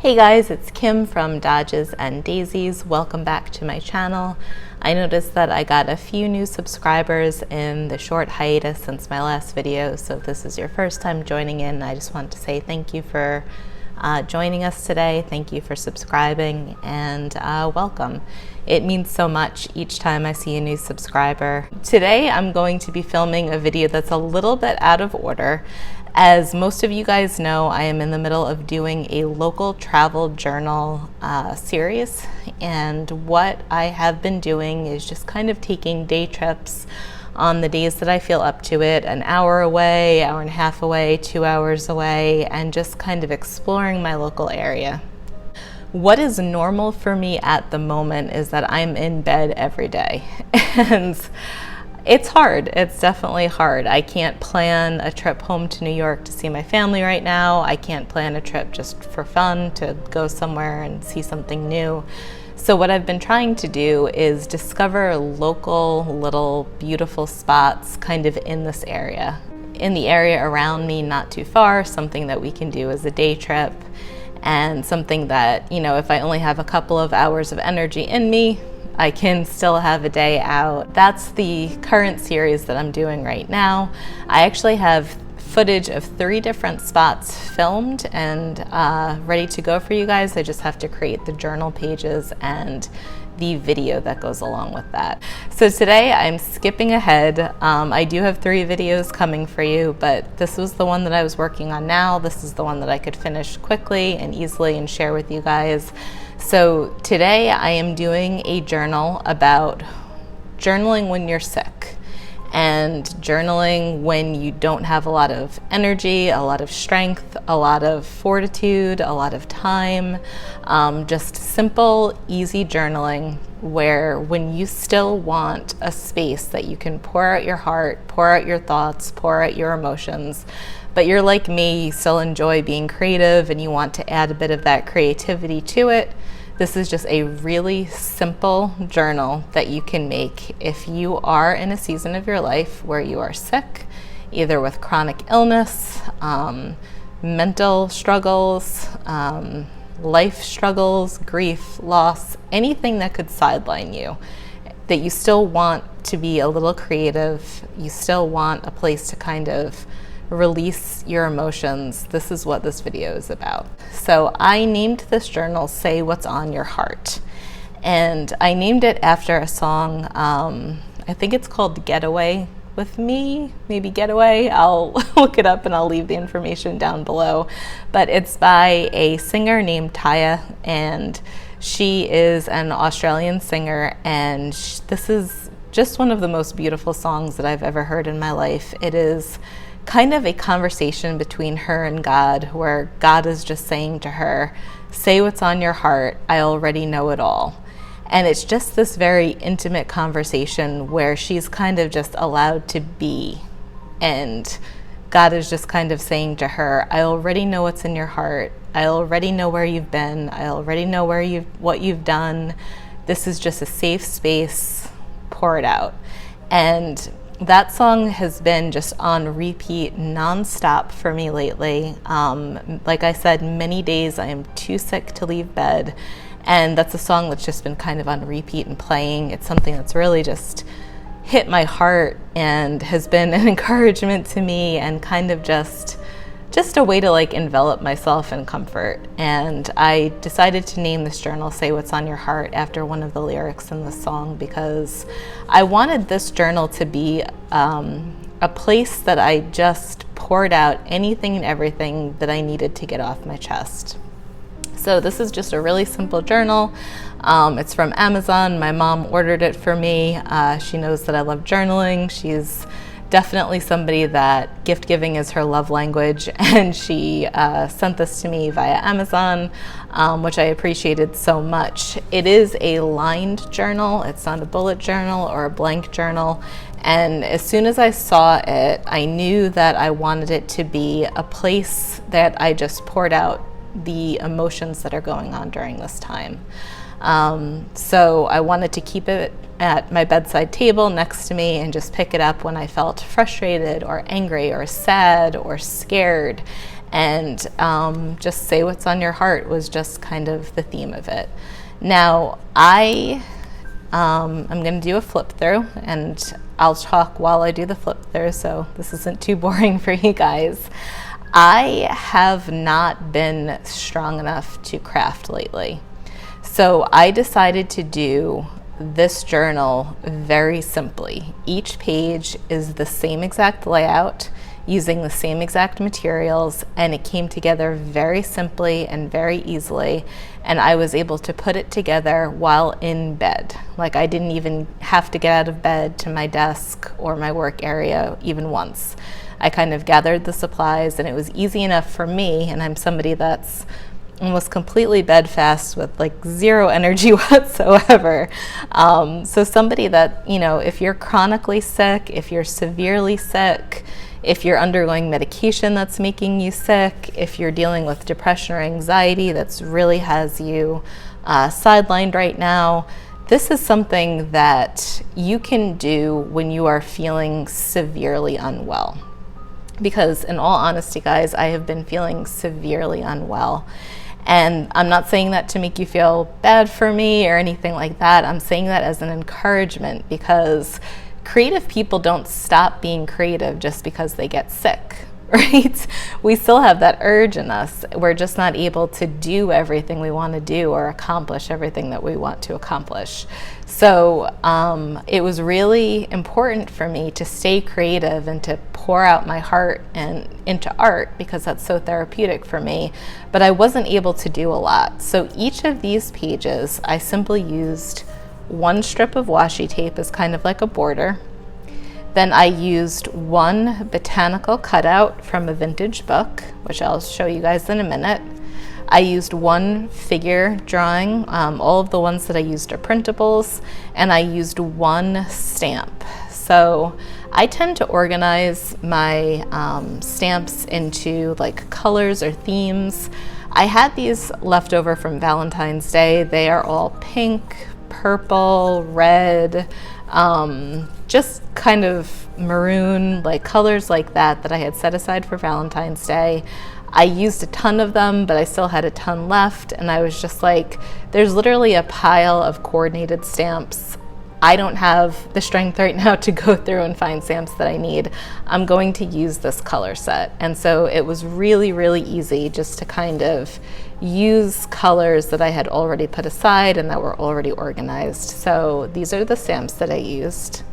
Hey guys, it's Kim from Dodges and Daisies. Welcome back to my channel. I noticed that I got a few new subscribers in the short hiatus since my last video, so if this is your first time joining in, I just want to say thank you for joining us today. Thank you for subscribing, and welcome. It means so much each time I see a new subscriber. Today I'm going to be filming a video that's a little bit out of order. As most of you guys know, I am in the middle of doing a local travel journal series, and what I have been doing is just kind of taking day trips on the days that I feel up to it, an hour away, hour and a half away, 2 hours away, and just kind of exploring my local area. What is normal for me at the moment is that I'm in bed every day, and it's hard. It's definitely hard. I can't plan a trip home to New York to see my family right now. I can't plan a trip just for fun to go somewhere and see something new. So what I've been trying to do is discover local little beautiful spots kind of in this area. In the area around me, not too far, something that we can do as a day trip, and something that, you know, if I only have a couple of hours of energy in me, I can still have a day out. That's the current series that I'm doing right now. I actually have footage of 3 different spots filmed and ready to go for you guys. I just have to create the journal pages and the video that goes along with that. So today I'm skipping ahead. I do have 3 videos coming for you, but this was the one that I was working on now. This is the one that I could finish quickly and easily and share with you guys. So today I am doing a journal about journaling when you're sick and journaling when you don't have a lot of energy, a lot of strength, a lot of fortitude, a lot of time. Just simple, easy journaling where when you still want a space that you can pour out your heart, pour out your thoughts, pour out your emotions, but you're like me, you still enjoy being creative and you want to add a bit of that creativity to it. This is just a really simple journal that you can make if you are in a season of your life where you are sick, either with chronic illness, mental struggles, life struggles, grief, loss, anything that could sideline you, that you still want to be a little creative, you still want a place to kind of release your emotions. This is what this video is about. So I named this journal Say What's on Your Heart, and I named it after a song. I think it's called Getaway with Me, maybe Getaway. I'll look it up and I'll leave the information down below, but it's by a singer named Taya, and she is an Australian singer, and this is just one of the most beautiful songs that I've ever heard in my life. It is kind of a conversation between her and God, where God is just saying to her, say what's on your heart, I already know it all. And it's just this very intimate conversation where she's kind of just allowed to be, and God is just kind of saying to her, I already know what's in your heart, I already know where you've been, I already know what you've done. This is just a safe space, pour it out. And that song has been just on repeat nonstop for me lately. Like I said, many days I am too sick to leave bed, and that's a song that's just been kind of on repeat and playing. It's something that's really just hit my heart and has been an encouragement to me, and kind of just a way to like envelop myself in comfort. And I decided to name this journal Say What's on Your Heart after one of the lyrics in the song, because I wanted this journal to be a place that I just poured out anything and everything that I needed to get off my chest. So this is just a really simple journal. It's from Amazon. My mom ordered it for me. She knows that I love journaling. She's definitely somebody that gift giving is her love language, and she sent this to me via Amazon, which I appreciated so much. It is a lined journal. It's not a bullet journal or a blank journal, and as soon as I saw it, I knew that I wanted it to be a place that I just poured out the emotions that are going on during this time. So I wanted to keep it at my bedside table next to me and just pick it up when I felt frustrated or angry or sad or scared. and just say what's on your heart was just kind of the theme of it. Now, I'm going to do a flip through, and I'll talk while I do the flip through, so this isn't too boring for you guys. I have not been strong enough to craft lately. So I decided to do this journal very simply. Each page is the same exact layout, using the same exact materials, and it came together very simply and very easily, and I was able to put it together while in bed. Like, I didn't even have to get out of bed to my desk or my work area even once. I kind of gathered the supplies, and it was easy enough for me, and I'm somebody that's almost completely bedfast with like zero energy whatsoever. So somebody that, you know, if you're chronically sick, if you're severely sick, if you're undergoing medication that's making you sick, if you're dealing with depression or anxiety that's really has you sidelined right now, this is something that you can do when you are feeling severely unwell. Because in all honesty, guys, I have been feeling severely unwell. And I'm not saying that to make you feel bad for me or anything like that. I'm saying that as an encouragement, because creative people don't stop being creative just because they get sick, right? We still have that urge in us. We're just not able to do everything we want to do or accomplish everything that we want to accomplish. So it was really important for me to stay creative and to pour out my heart and into art, because that's so therapeutic for me, but I wasn't able to do a lot. So each of these pages, I simply used one strip of washi tape as kind of like a border. Then I used one botanical cutout from a vintage book, which I'll show you guys in a minute. I used one figure drawing. All of the ones that I used are printables, and I used one stamp. So I tend to organize my stamps into like colors or themes. I had these left over from Valentine's Day. They are all pink, purple, red, just kind of maroon, like colors like that I had set aside for Valentine's Day. I used a ton of them, but I still had a ton left, and I was just like, there's literally a pile of coordinated stamps. I don't have the strength right now to go through and find stamps that I need. I'm going to use this color set. And so it was really, really easy just to kind of use colors that I had already put aside and that were already organized. So these are the stamps that I used.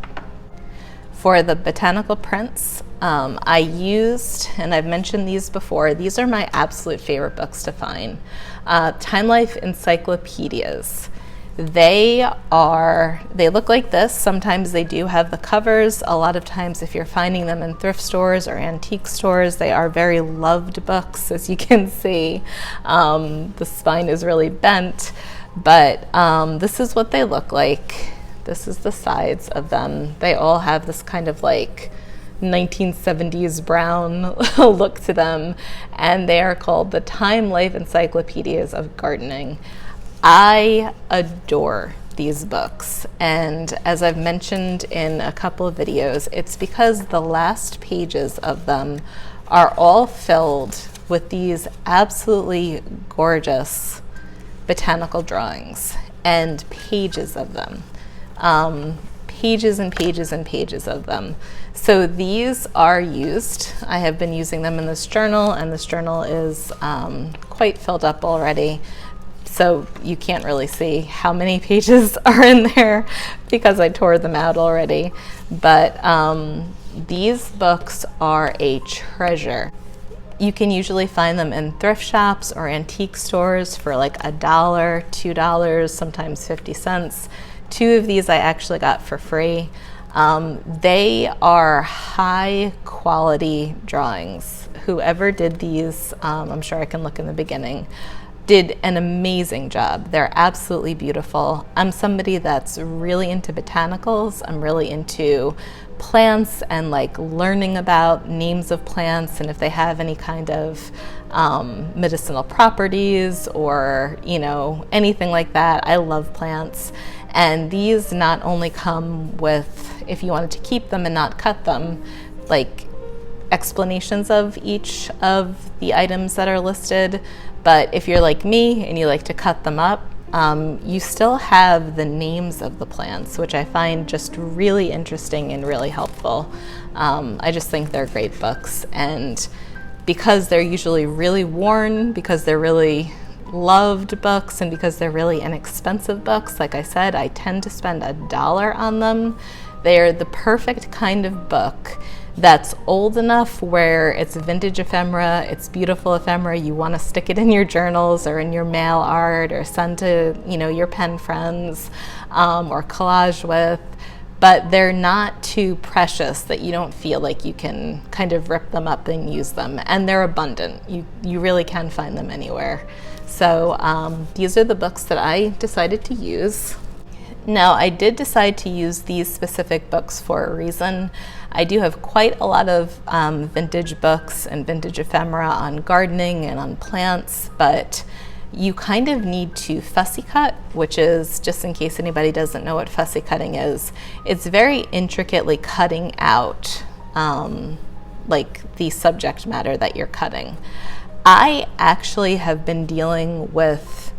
For the botanical prints, I used, and I've mentioned these before, these are my absolute favorite books to find. Time Life encyclopedias. They look like this. Sometimes they do have the covers. A lot of times if you're finding them in thrift stores or antique stores, they are very loved books, as you can see. The spine is really bent, but this is what they look like. This is the sides of them. They all have this kind of like 1970s brown look to them, and they are called the Time Life Encyclopedias of Gardening. I adore these books, and as I've mentioned in a couple of videos, it's because the last pages of them are all filled with these absolutely gorgeous botanical drawings, and pages of them. Pages and pages and pages of them. So these are used. I have been using them in this journal, and this journal is quite filled up already. So you can't really see how many pages are in there because I tore them out already. But these books are a treasure. You can usually find them in thrift shops or antique stores for like $1, $2, sometimes 50 cents. 2 of these I actually got for free. They are high quality drawings. Whoever did these, I'm sure I can look in the beginning, did an amazing job. They're absolutely beautiful. I'm somebody that's really into botanicals. I'm really into plants and like learning about names of plants and if they have any kind of medicinal properties or, you know, anything like that. I love plants. And these not only come with, if you wanted to keep them and not cut them, like explanations of each of the items that are listed. But if you're like me and you like to cut them up, you still have the names of the plants, which I find just really interesting and really helpful. I just think they're great books, and because they're usually really worn, because they're really loved books, and because they're really inexpensive books, like I said, I tend to spend $1 on them. They're the perfect kind of book that's old enough where it's vintage ephemera, it's beautiful ephemera, you want to stick it in your journals or in your mail art or send to, you know, your pen friends, or collage with, but they're not too precious that you don't feel like you can kind of rip them up and use them, and they're abundant. You really can find them anywhere. So these are the books that I decided to use. Now, I did decide to use these specific books for a reason. I do have quite a lot of vintage books and vintage ephemera on gardening and on plants, but you kind of need to fussy cut, which is, just in case anybody doesn't know what fussy cutting is, it's very intricately cutting out like the subject matter that you're cutting. I actually have been dealing with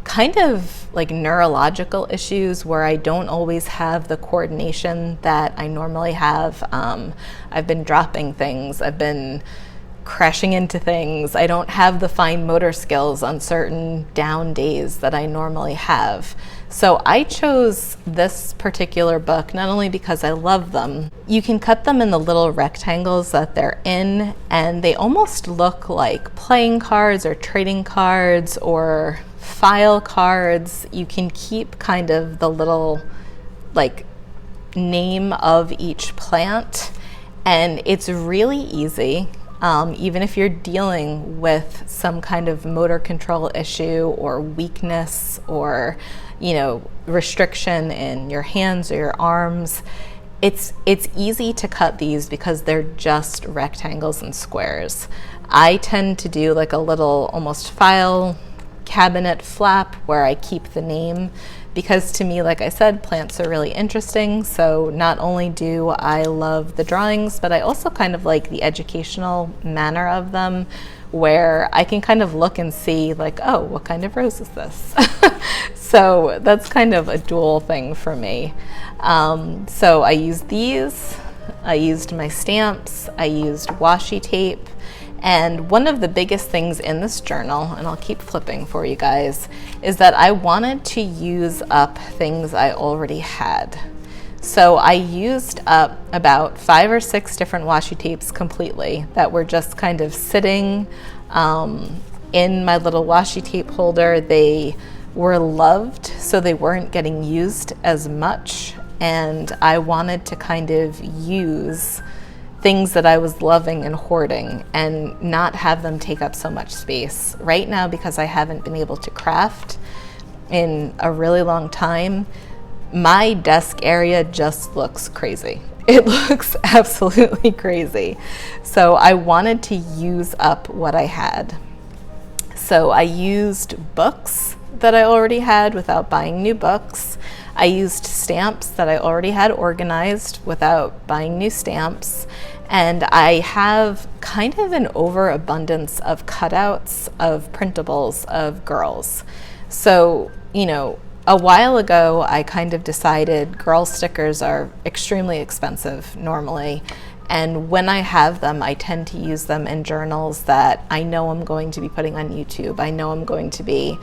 kind of like neurological issues where I don't always have the coordination that I normally have. I've been dropping things, I've been crashing into things. I don't have the fine motor skills on certain down days that I normally have. So I chose this particular book not only because I love them. You can cut them in the little rectangles that they're in, and they almost look like playing cards or trading cards or file cards. You can keep kind of the little like name of each plant, and it's really easy. Even if you're dealing with some kind of motor control issue or weakness or, you know, restriction in your hands or your arms, it's easy to cut these because they're just rectangles and squares. I tend to do like a little almost file cabinet flap where I keep the name, because to me, like I said, plants are really interesting. So not only do I love the drawings, but I also kind of like the educational manner of them, where I can kind of look and see like, oh, what kind of rose is this? So that's kind of a dual thing for me. So I used these, I used my stamps, I used washi tape. And one of the biggest things in this journal, and I'll keep flipping for you guys, is that I wanted to use up things I already had. So I used up about 5 or 6 different washi tapes completely that were just kind of sitting in my little washi tape holder. They were loved, so they weren't getting used as much. And I wanted to kind of use things that I was loving and hoarding and not have them take up so much space. Right now, because I haven't been able to craft in a really long time, my desk area just looks crazy. It looks absolutely crazy. So I wanted to use up what I had. So I used books that I already had without buying new books. I used stamps that I already had organized without buying new stamps. And I have kind of an overabundance of cutouts of printables of girls. So, you know, a while ago, I kind of decided girl stickers are extremely expensive normally. And when I have them, I tend to use them in journals that I know I'm going to be putting on YouTube. I know I'm going to be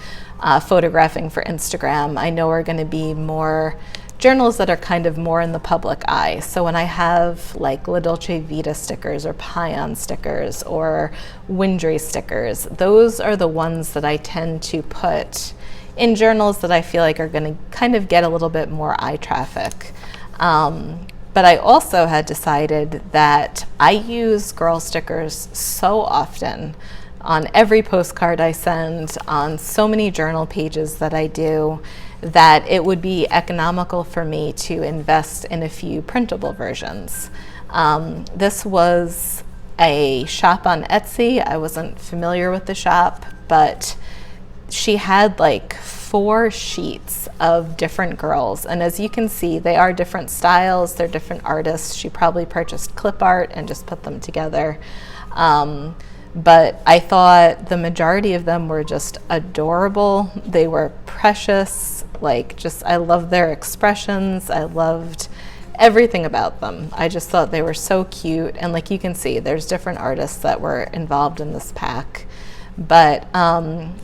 photographing for Instagram. I know are going to be more journals that are kind of more in the public eye. So when I have like La Dolce Vita stickers or Payan stickers or Windray stickers, those are the ones that I tend to put in journals that I feel like are going to kind of get a little bit more eye traffic. But I also had decided that I use girl stickers so often on every postcard I send, on so many journal pages that I do, that it would be economical for me to invest in a few printable versions. This was a shop on Etsy. I wasn't familiar with the shop, but she had like 4 sheets of different girls, and as you can see, they are different styles, they're different artists. She probably purchased clip art and just put them together. But I thought the majority of them were just adorable. They were precious, like just, I loved their expressions. I loved everything about them. I just thought they were so cute. And like you can see, there's different artists that were involved in this pack. But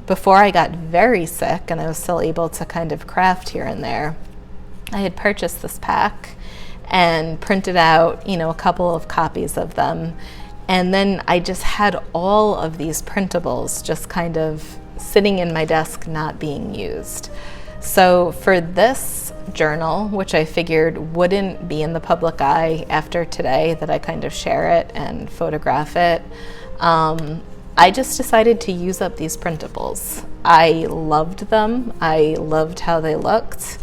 before I got very sick and I was still able to kind of craft here and there, I had purchased this pack and printed out, you know, a couple of copies of them. And then I just had all of these printables just kind of sitting in my desk, not being used. So for this journal, which I figured wouldn't be in the public eye after today, that I kind of share it and photograph it, I just decided to use up these printables. I loved them. I loved how they looked,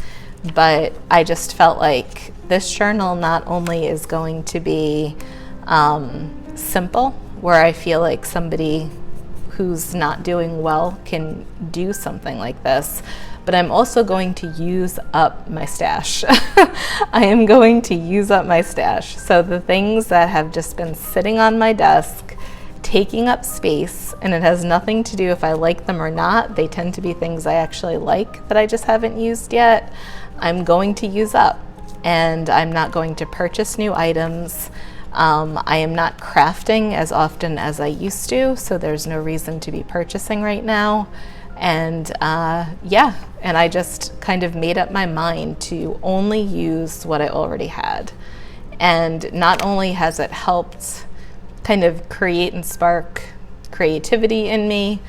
but I just felt like this journal not only is going to be simple, where I feel like somebody who's not doing well can do something like this, but I'm also going to use up my stash. I am going to use up my stash. So the things that have just been sitting on my desk, taking up space, and it has nothing to do if I like them or not, they tend to be things I actually like that I just haven't used yet, I'm going to use up. And I'm not going to purchase new items. I am not crafting as often as I used to, so there's no reason to be purchasing right now. And yeah, and I just kind of made up my mind to only use what I already had. And not only has it helped kind of create and spark creativity in me,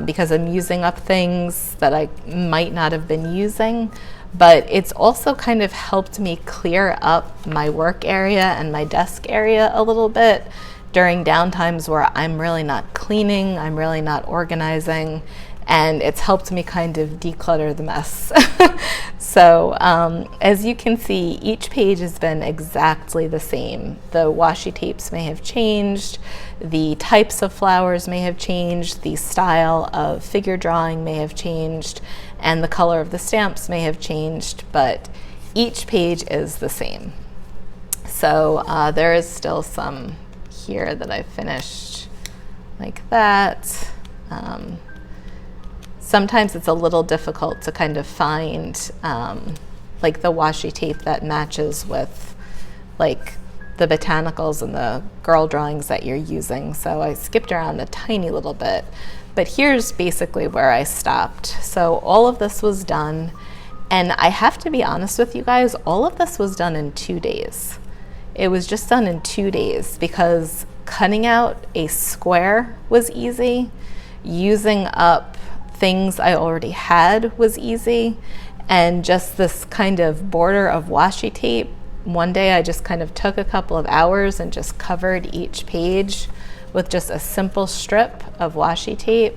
because I'm using up things that I might not have been using, but it's also kind of helped me clear up my work area and my desk area a little bit during downtimes where I'm really not cleaning, I'm really not organizing, and it's helped me kind of declutter the mess. So as you can see, each page has been exactly the same. The washi tapes may have changed, the types of flowers may have changed, the style of figure drawing may have changed, and the color of the stamps may have changed, but each page is the same. So there is still some here that I finished like that. Sometimes it's a little difficult to kind of find like the washi tape that matches with like the botanicals and the girl drawings that you're using. So I skipped around a tiny little bit, but here's basically where I stopped. So all of this was done, and I have to be honest with you guys, all of this was done in 2 days. It was just done in 2 days because cutting out a square was easy, using up things I already had was easy, and just this kind of border of washi tape, one day I just kind of took a couple of hours and just covered each page with just a simple strip of washi tape.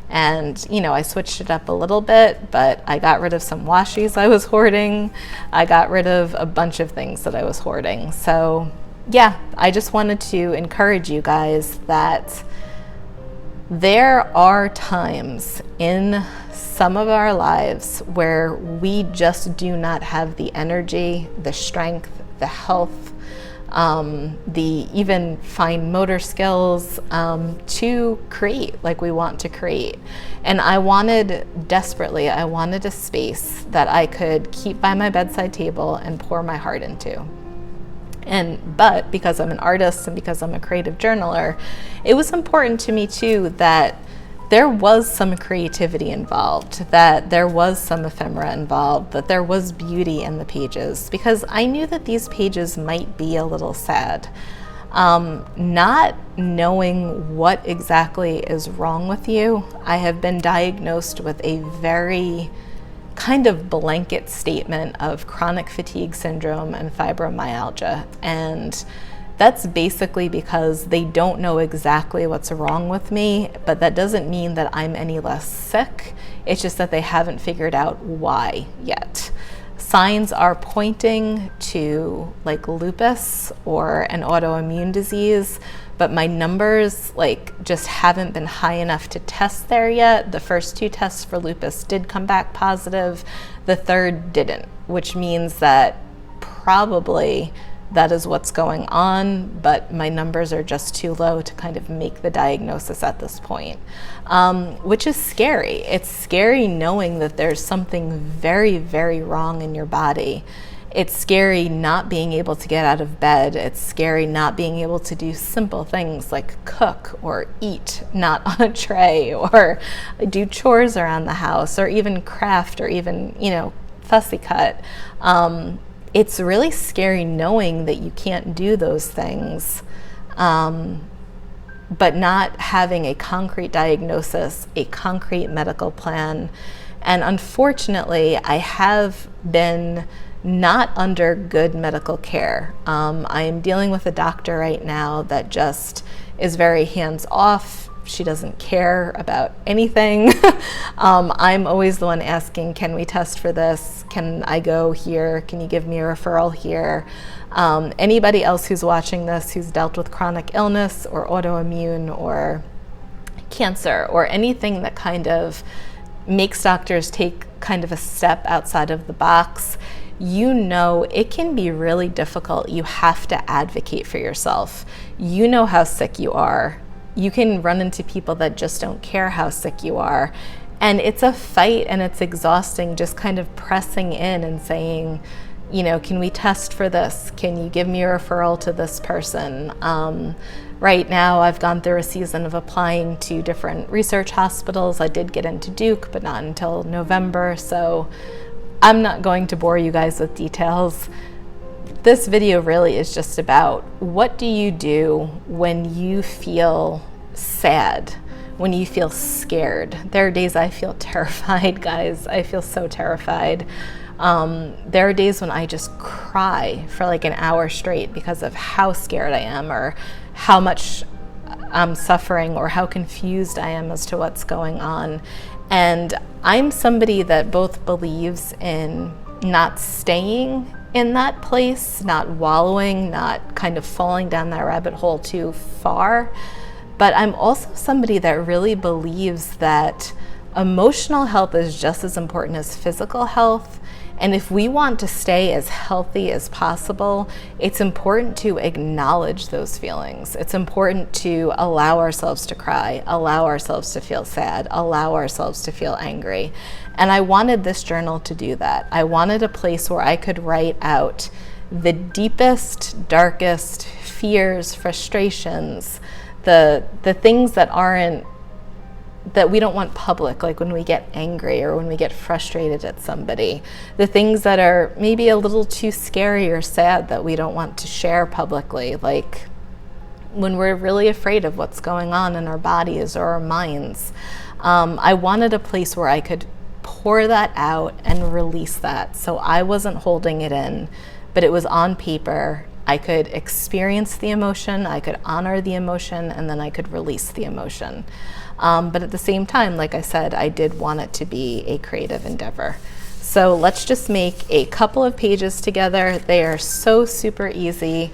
And you know, I switched it up a little bit, but I got rid of some washis I was hoarding. I got rid of a bunch of things that I was hoarding. So yeah, I just wanted to encourage you guys that there are times in some of our lives where we just do not have the energy, the strength, the health, the even fine motor skills to create like we want to create. And I wanted desperately, I wanted a space that I could keep by my bedside table and pour my heart into. But because I'm an artist and because I'm a creative journaler, it was important to me too that there was some creativity involved, that there was some ephemera involved, that there was beauty in the pages, because I knew that these pages might be a little sad. Not knowing what exactly is wrong with you, I have been diagnosed with a very kind of blanket statement of chronic fatigue syndrome and fibromyalgia, and that's basically because they don't know exactly what's wrong with me, but that doesn't mean that I'm any less sick. It's just that they haven't figured out why yet. Signs are pointing to like lupus or an autoimmune disease, but my numbers like just haven't been high enough to test there yet. The first 2 tests for lupus did come back positive. The third didn't, which means that probably that is what's going on, but my numbers are just too low to kind of make the diagnosis at this point, which is scary. It's scary knowing that there's something very, very wrong in your body. It's scary not being able to get out of bed. It's scary not being able to do simple things like cook or eat not on a tray, or do chores around the house, or even craft, or even, you know, fussy cut. It's really scary knowing that you can't do those things, but not having a concrete diagnosis, a concrete medical plan. And unfortunately, I have been not under good medical care. I am dealing with a doctor right now that just is very hands-off. She doesn't care about anything. I'm always the one asking, can we test for this? Can I go here? Can you give me a referral here? Anybody else who's watching this who's dealt with chronic illness or autoimmune or cancer or anything that kind of makes doctors take kind of a step outside of the box, you know it can be really difficult. You have to advocate for yourself. You know how sick you are. You can run into people that just don't care how sick you are. And it's a fight, and it's exhausting just kind of pressing in and saying, you know, can we test for this? Can you give me a referral to this person? Right now, I've gone through a season of applying to different research hospitals. I did get into Duke, but not until November. So I'm not going to bore you guys with details. This video really is just about, what do you do when you feel sad, when you feel scared? There are days I feel terrified, guys. I feel so terrified. There are days when I just cry for like an hour straight because of how scared I am, or how much I'm suffering, or how confused I am as to what's going on. And I'm somebody that both believes in not staying in that place, not wallowing, not kind of falling down that rabbit hole too far. But I'm also somebody that really believes that emotional health is just as important as physical health. And if we want to stay as healthy as possible, it's important to acknowledge those feelings. It's important to allow ourselves to cry, allow ourselves to feel sad, allow ourselves to feel angry. And I wanted this journal to do that. I wanted a place where I could write out the deepest, darkest fears, frustrations, the things that we don't want public, like when we get angry or when we get frustrated at somebody, the things that are maybe a little too scary or sad that we don't want to share publicly, like when we're really afraid of what's going on in our bodies or our minds. I wanted a place where I could pour that out and release that, so I wasn't holding it in, but it was on paper. I could experience the emotion, I could honor the emotion, and then I could release the emotion. But at the same time, like I said, I did want it to be a creative endeavor. So let's just make a couple of pages together. They are so super easy.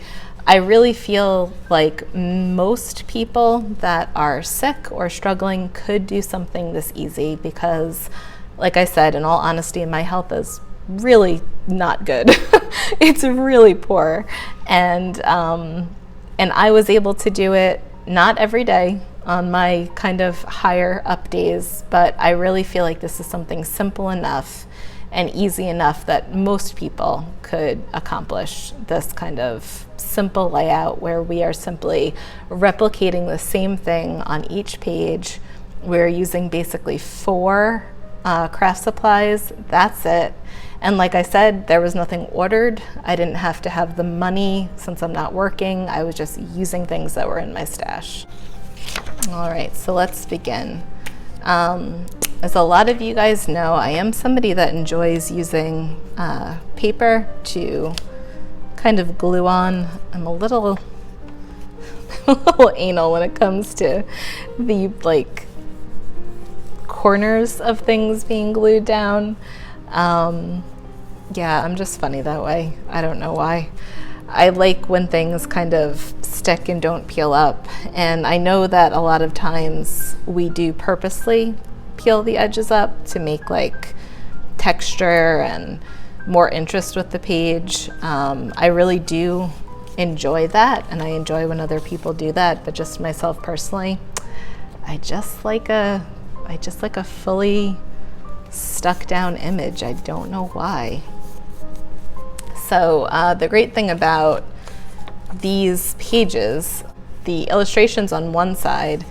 I really feel like most people that are sick or struggling could do something this easy because, like I said, in all honesty, my health is really not good. It's really poor. And I was able to do it not every day on my kind of higher up days, but I really feel like this is something simple enough and easy enough that most people could accomplish this kind of simple layout where we are simply replicating the same thing on each page. We're using basically 4 craft supplies. That's it. And like I said, there was nothing ordered. I didn't have to have the money since I'm not working. I was just using things that were in my stash. All right, so let's begin. As a lot of you guys know, I am somebody that enjoys using paper to kind of glue on. I'm a little anal when it comes to the like corners of things being glued down. Yeah, I'm just funny that way. I don't know why. I like when things kind of stick and don't peel up. And I know that a lot of times we do purposely peel the edges up to make like texture and more interest with the page. I really do enjoy that, and I enjoy when other people do that, but just myself personally, I just like a fully stuck down image. I don't know why. So the great thing about these pages, the illustrations on one side,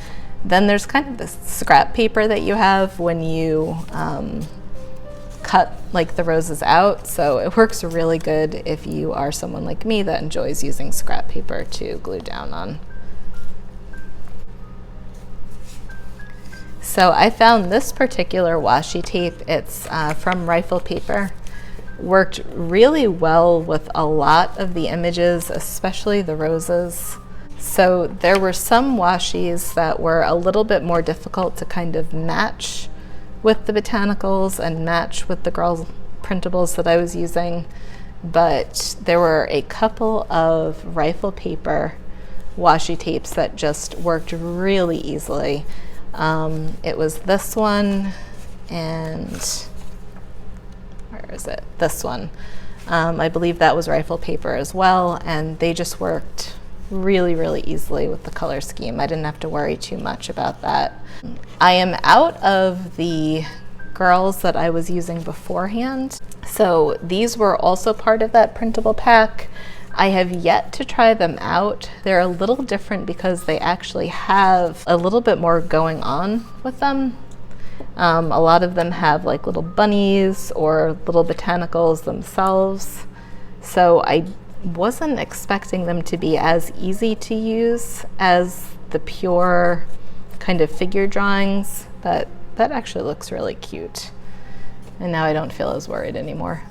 then there's kind of this scrap paper that you have when you cut like the roses out. So it works really good if you are someone like me that enjoys using scrap paper to glue down on. So I found this particular washi tape. It's from Rifle Paper. Worked really well with a lot of the images, especially the roses. So there were some washies that were a little bit more difficult to kind of match with the botanicals and match with the girl printables that I was using, but there were a couple of Rifle Paper washi tapes that just worked really easily. It was this one, and where is it? This one. I believe that was Rifle Paper as well, and they just worked really, really easily with the color scheme. I didn't have to worry too much about that. I am out of the girls that I was using beforehand, so these were also part of that printable pack. I have yet to try them out. They're a little different because they actually have a little bit more going on with them. A lot of them have like little bunnies or little botanicals themselves. So I wasn't expecting them to be as easy to use as the pure kind of figure drawings, but that actually looks really cute. And now I don't feel as worried anymore.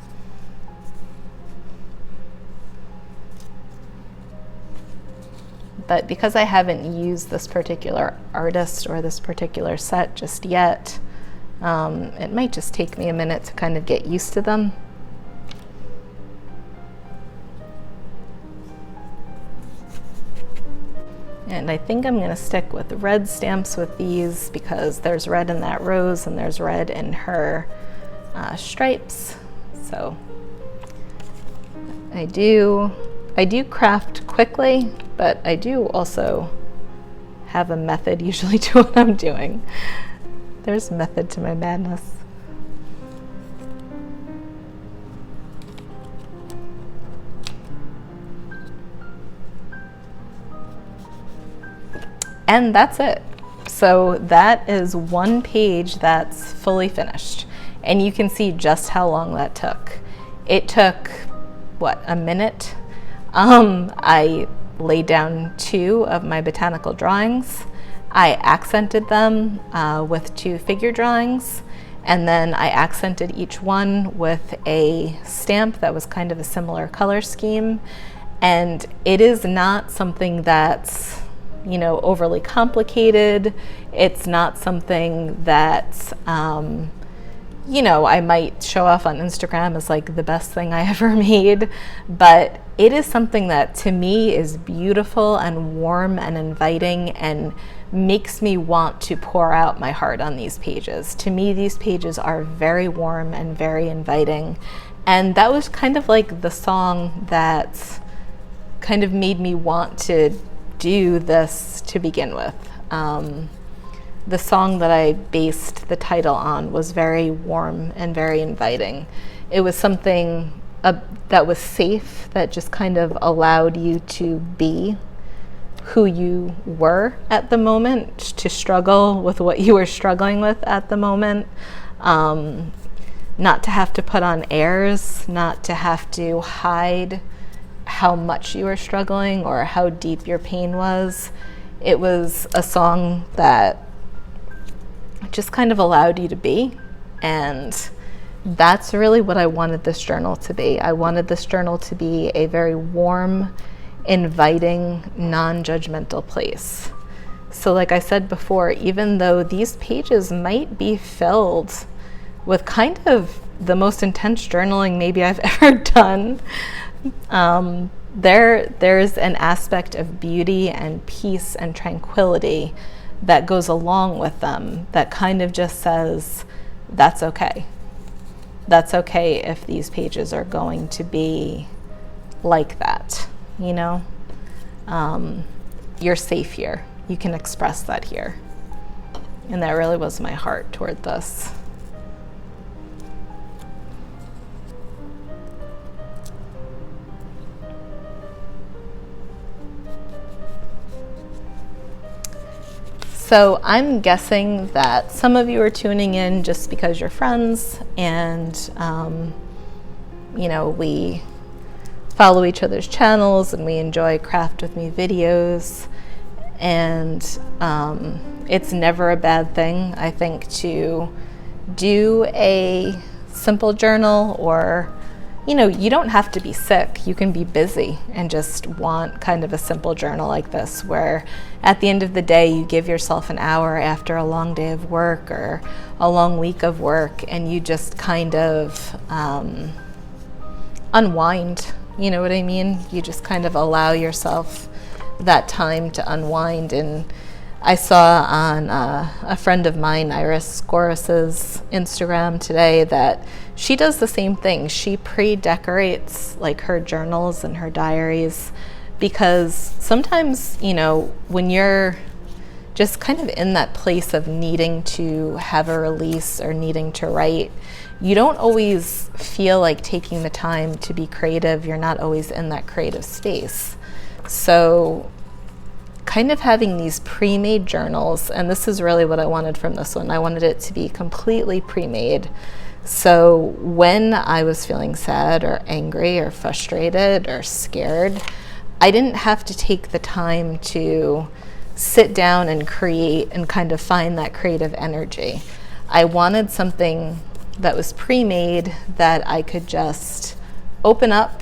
But because I haven't used this particular artist or this particular set just yet, it might just take me a minute to kind of get used to them. And I think I'm going to stick with red stamps with these because there's red in that rose and there's red in her stripes. So I do craft quickly, but I do also have a method usually to what I'm doing. There's method to my madness. And that's it. So that is one page that's fully finished. And you can see just how long that took. It took, what, a minute? I laid down 2 of my botanical drawings. I accented them with 2 figure drawings, and then I accented each one with a stamp that was kind of a similar color scheme. And it is not something that's, you know, overly complicated. It's not something that, you know, I might show off on Instagram as like the best thing I ever made, but it is something that to me is beautiful and warm and inviting and makes me want to pour out my heart on these pages. To me, these pages are very warm and very inviting. And that was kind of like the song that kind of made me want to do this to begin with. The song that I based the title on was very warm and very inviting. It was something that was safe, that just kind of allowed you to be who you were at the moment, to struggle with what you were struggling with at the moment. Not to have to put on airs, not to have to hide how much you were struggling or how deep your pain was. It was a song that just kind of allowed you to be, and that's really what I wanted this journal to be. I wanted this journal to be a very warm, inviting, non-judgmental place. So like I said before, even though these pages might be filled with kind of the most intense journaling maybe I've ever done, there's an aspect of beauty and peace and tranquility that goes along with them that kind of just says, that's okay. That's okay if these pages are going to be like that, you know? You're safe here. You can express that here. And that really was my heart toward this. So I'm guessing that some of you are tuning in just because you're friends and, you know, we follow each other's channels and we enjoy Craft With Me videos. And it's never a bad thing, I think, to do a simple journal, or, you know, you don't have to be sick. You can be busy and just want kind of a simple journal like this, where at the end of the day, you give yourself an hour after a long day of work or a long week of work, and you just kind of unwind. You know what I mean? You just kind of allow yourself that time to unwind. And I saw on a friend of mine, Iris Scorus's Instagram today, that she does the same thing. She pre-decorates like her journals and her diaries, because sometimes, you know, when you're just kind of in that place of needing to have a release or needing to write, you don't always feel like taking the time to be creative. You're not always in that creative space. So kind of having these pre-made journals, and this is really what I wanted from this one. I wanted it to be completely pre-made. So when I was feeling sad or angry or frustrated or scared, I didn't have to take the time to sit down and create and kind of find that creative energy. I wanted something that was pre-made that I could just open up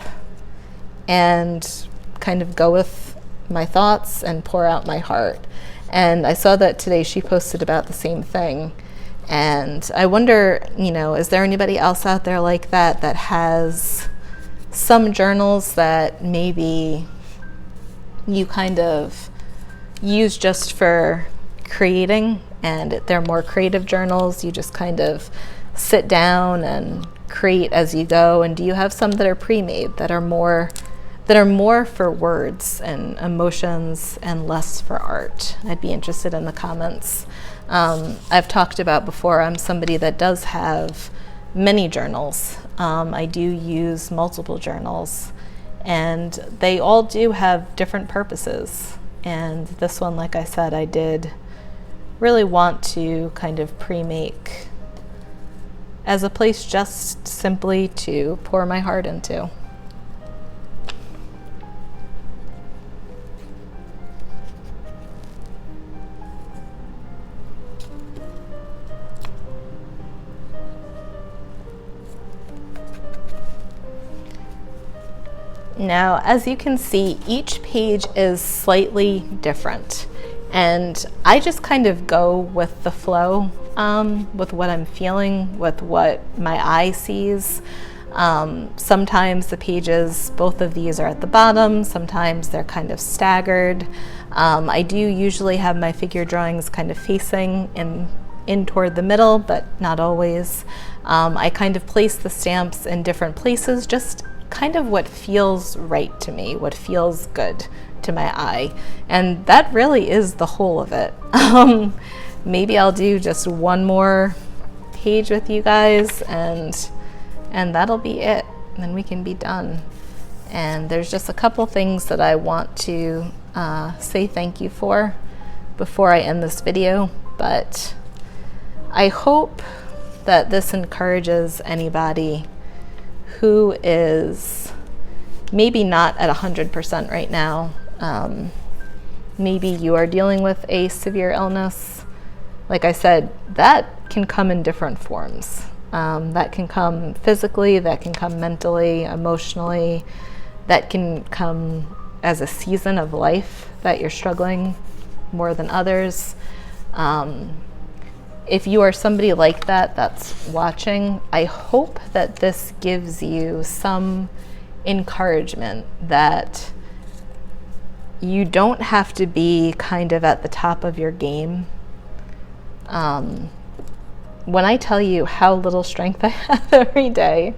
and kind of go with my thoughts and pour out my heart. And I saw that today she posted about the same thing. And I wonder, you know, is there anybody else out there like that, that has some journals that maybe you kind of use just for creating, and they're more creative journals? You just kind of sit down and create as you go? And do you have some that are pre-made, that are more for words and emotions and less for art? I'd be interested in the comments. I've talked about before, I'm somebody that does have many journals. I do use multiple journals, and they all do have different purposes. And this one, like I said, I did really want to kind of pre-make as a place just simply to pour my heart into. Now, as you can see, each page is slightly different, and I just kind of go with the flow, with what I'm feeling, with what my eye sees. Sometimes the pages, both of these are at the bottom, sometimes they're kind of staggered. I do usually have my figure drawings kind of facing in toward the middle, but not always. I kind of place the stamps in different places, just kind of what feels right to me, what feels good to my eye. And that really is the whole of it. Maybe I'll do just one more page with you guys, and that'll be it. And then we can be done. And there's just a couple things that I want to say thank you for before I end this video. But I hope that this encourages anybody who is maybe not at 100% right now. Maybe you are dealing with a severe illness. Like I said, that can come in different forms. That can come physically, that can come mentally, emotionally, that can come as a season of life that you're struggling more than others. If you are somebody like that that's watching, I hope that this gives you some encouragement that you don't have to be kind of at the top of your game. When I tell you how little strength I have every day,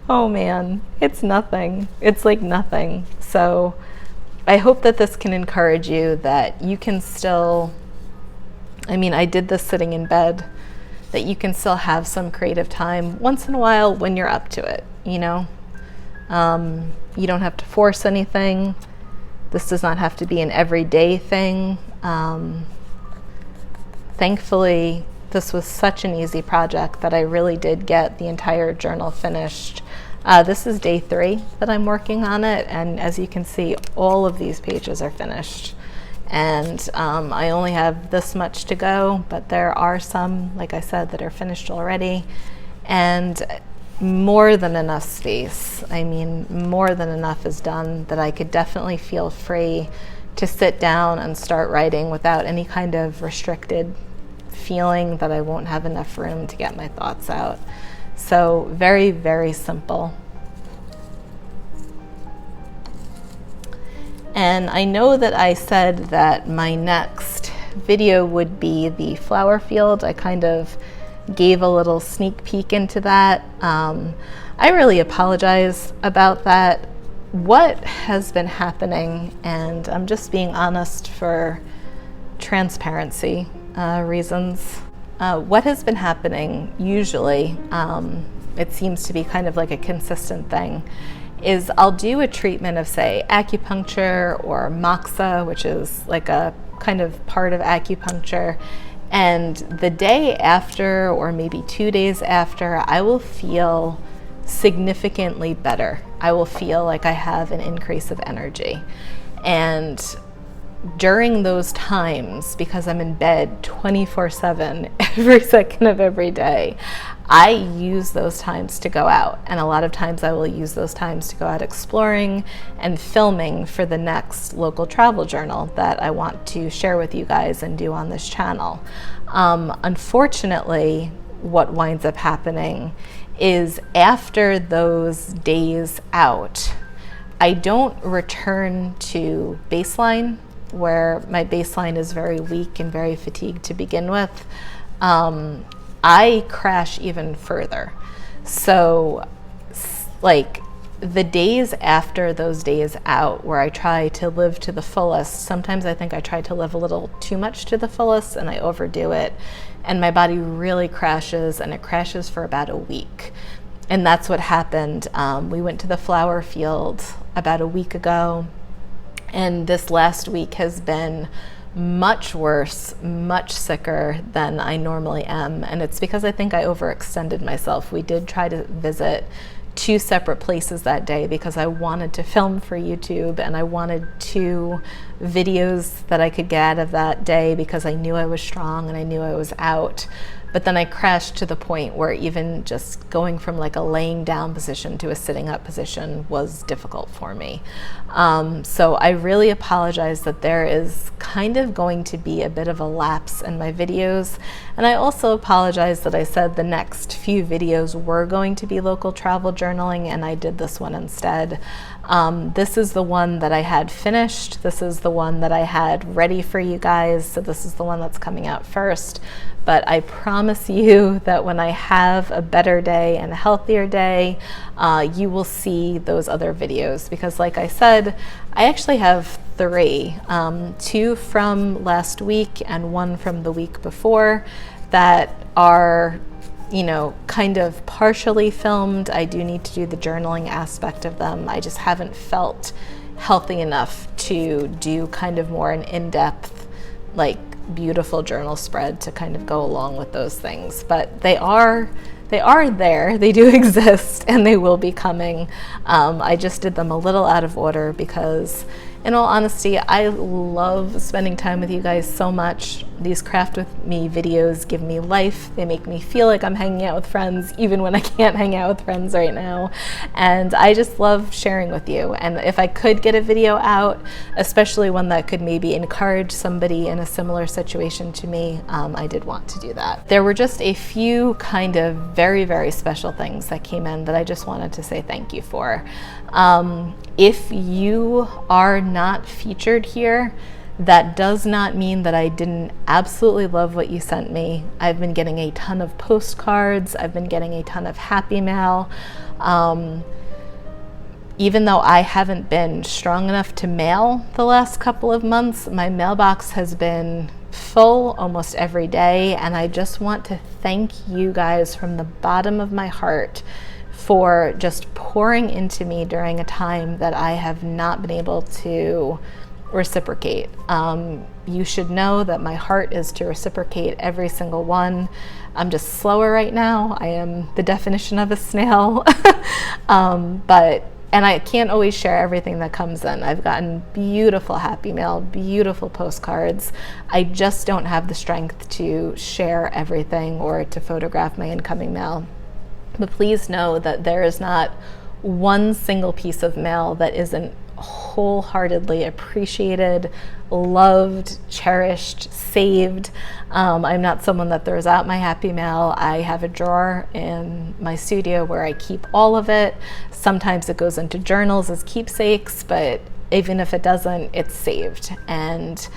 oh man, it's nothing. It's like nothing. So I hope that this can encourage you that you can still, I mean, I did this sitting in bed, that you can still have some creative time once in a while when you're up to it, you know? You don't have to force anything. This does not have to be an everyday thing. Thankfully, this was such an easy project that I really did get the entire journal finished. This is day 3 that I'm working on it, and as you can see, all of these pages are finished. And I only have this much to go, but there are some, like I said, that are finished already. And more than enough space. I mean, more than enough is done that I could definitely feel free to sit down and start writing without any kind of restricted feeling that I won't have enough room to get my thoughts out. So very, very simple. And I know that I said that my next video would be the flower field. I kind of gave a little sneak peek into that. I really apologize about that. What has been happening, and I'm just being honest for transparency reasons. What has been happening usually, it seems to be kind of like a consistent thing, is I'll do a treatment of, say, acupuncture or moxa, which is like a kind of part of acupuncture, and the day after, or maybe 2 days after, I will feel significantly better. I will feel like I have an increase of energy. And during those times, because I'm in bed 24/7 every second of every day, I use those times to go out. And a lot of times I will use those times to go out exploring and filming for the next local travel journal that I want to share with you guys and do on this channel. Unfortunately, what winds up happening is after those days out, I don't return to baseline, where my baseline is very weak and very fatigued to begin with. I crash even further. So like the days after those days out where I try to live to the fullest, sometimes I think I try to live a little too much to the fullest and I overdo it, and my body really crashes, and it crashes for about a week. And that's what happened. We went to the flower field about a week ago, and this last week has been much worse, much sicker than I normally am. And it's because I think I overextended myself. We did try to visit 2 separate places that day because I wanted to film for YouTube, and I wanted 2 videos that I could get out of that day because I knew I was strong and I knew I was out. But then I crashed to the point where even just going from like a laying down position to a sitting up position was difficult for me. So I really apologize that there is kind of going to be a bit of a lapse in my videos. And I also apologize that I said the next few videos were going to be local travel journaling, and I did this one instead. This is the one that I had finished. This is the one that I had ready for you guys. So this is the one that's coming out first. But I promise you that when I have a better day and a healthier day, you will see those other videos. Because like I said, I actually have 3, 2 from last week and 1 from the week before that are, you know, kind of partially filmed. I do need to do the journaling aspect of them. I just haven't felt healthy enough to do kind of more an in-depth, like, beautiful journal spread to kind of go along with those things. But they are there, they do exist, and they will be coming. I just did them a little out of order because in all honesty, I love spending time with you guys so much. These Craft With Me videos give me life. They make me feel like I'm hanging out with friends, even when I can't hang out with friends right now. And I just love sharing with you. And if I could get a video out, especially one that could maybe encourage somebody in a similar situation to me, I did want to do that. There were just a few kind of very, very special things that came in that I just wanted to say thank you for. If you are not featured here, that does not mean that I didn't absolutely love what you sent me. I've been getting a ton of postcards. I've been getting a ton of happy mail. Even though I haven't been strong enough to mail the last couple of months, my mailbox has been full almost every day, and I just want to thank you guys from the bottom of my heart for just pouring into me during a time that I have not been able to reciprocate. You should know that my heart is to reciprocate every single one. I'm just slower right now. I am the definition of a snail. And I can't always share everything that comes in. I've gotten beautiful happy mail, beautiful postcards. I just don't have the strength to share everything or to photograph my incoming mail. But please know that there is not one single piece of mail that isn't wholeheartedly appreciated, loved, cherished, saved. I'm not someone that throws out my happy mail. I have a drawer in my studio where I keep all of it. Sometimes it goes into journals as keepsakes, but even if it doesn't, it's saved. And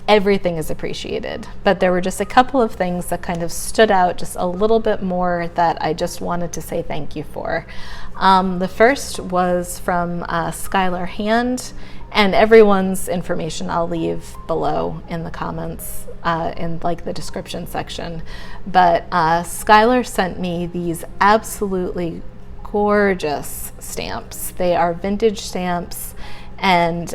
everything is appreciated. But there were just a couple of things that kind of stood out just a little bit more that I just wanted to say thank you for. The first was from Skylar Hand, and everyone's information I'll leave below in the comments, in like the description section. But Skylar sent me these absolutely gorgeous stamps. They are vintage stamps. And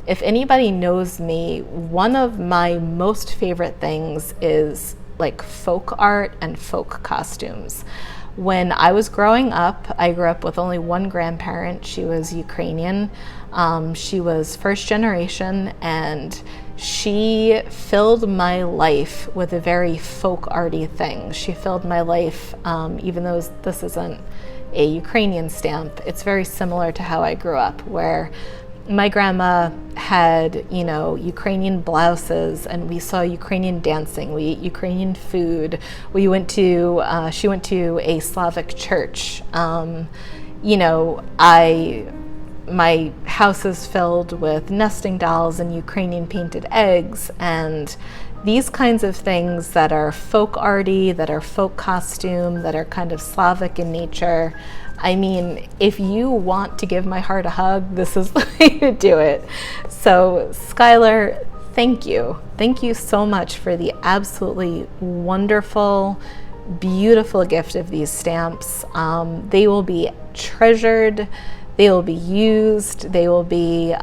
if anybody knows me, one of my most favorite things is like folk art and folk costumes. When I was growing up, I grew up with only one grandparent. She was Ukrainian. She was first generation, and she filled my life with a very folk arty thing. She filled my life, even though this isn't a Ukrainian stamp, it's very similar to how I grew up, where my grandma had, you know, Ukrainian blouses, and we saw Ukrainian dancing. We ate Ukrainian food. We went to, she went to a Slavic church. You know, my house is filled with nesting dolls and Ukrainian painted eggs, and these kinds of things that are folk arty, that are folk costume, that are kind of Slavic in nature. I mean, if you want to give my heart a hug, this is the way to do it. So Skylar, thank you. Thank you so much for the absolutely wonderful, beautiful gift of these stamps. They will be treasured. They will be used. They will be